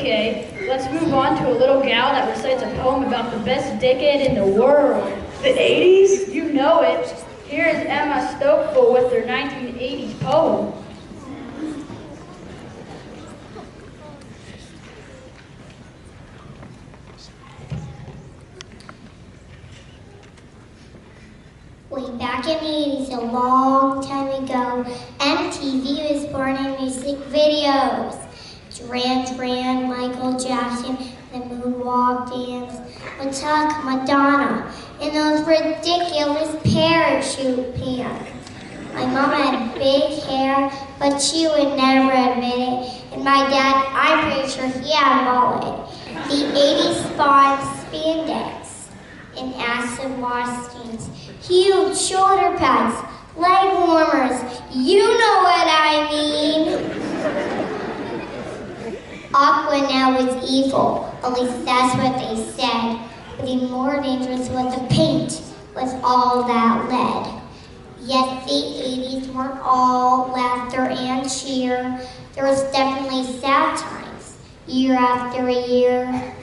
Okay, let's move on to a little gal that recites a poem about the best decade in the world. The 80s? You know it. Here is Emma Stoepfel with her 1980s poem. Way back in the 80s, a long time ago, MTV was born in music videos. Duran Duran, Michael Jackson, the Moonwalk Dance, Metallica, Madonna, and those ridiculous parachute pants. My mom had big hair, but she would never admit it. And my dad, I'm pretty sure he had a mullet. The 80s spawned spandex and acid wash stains, huge shoulder pads, leg warmers. You know what I mean. Aqua now is evil, at least that's what they said. But even more dangerous was the paint, was all that lead. Yet the 80s weren't all laughter and cheer. There was definitely sad times, year after year.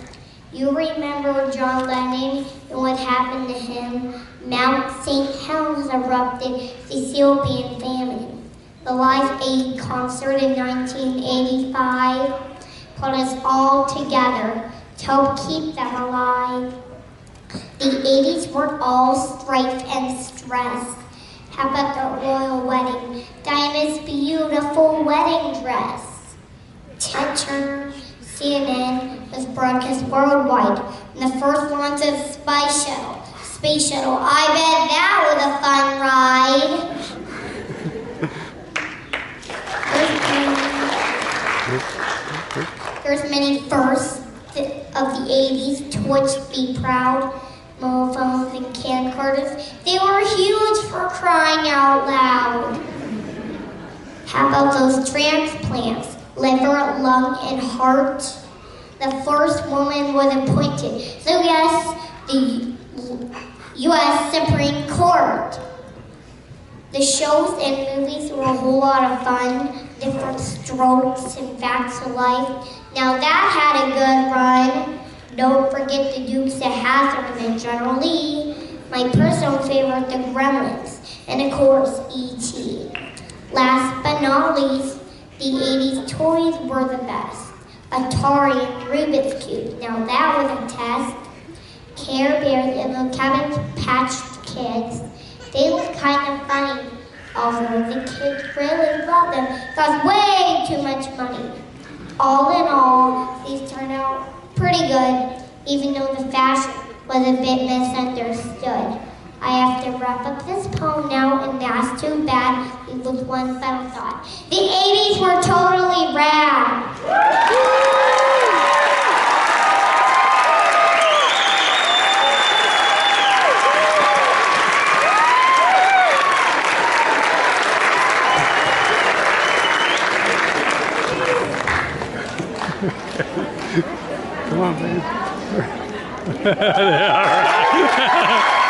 You remember John Lennon and what happened to him. Mount St. Helens erupted, the Ethiopian famine. The Live Aid concert in 1985 put us all together to help keep them alive. The 80s were all strife and stress. How about the royal wedding? Diana's beautiful wedding dress. Ted Turner, CNN was broadcast worldwide. And the first launch of Space Shuttle. I bet that was a fun ride. There's many firsts of the 80s. Torch, Be Proud, mobile phones and camcorders. They were huge for crying out loud. How about those transplants? Liver, lung, and heart. The first woman was appointed. So yes, the U.S. Supreme Court. The shows and movies were a whole lot of fun. Different strokes and facts of life. Now that had a good run. Don't forget the Dukes of Hazzard and General Lee. My personal favorite, the Gremlins. And of course, E.T. Last but not least, the 80s toys were the best. Atari and Rubik's Cube. Now that was a test. Care Bears and the Cabbage Patch Kids. They look kind of funny. Although the kids really love them. It cost way too much money. All in all, these turned out pretty good, even though the fashion was a bit misunderstood. I have to wrap up this poem now, and that's too bad. It was one final thought. The 80s were totally rad. Come on, babe. All right.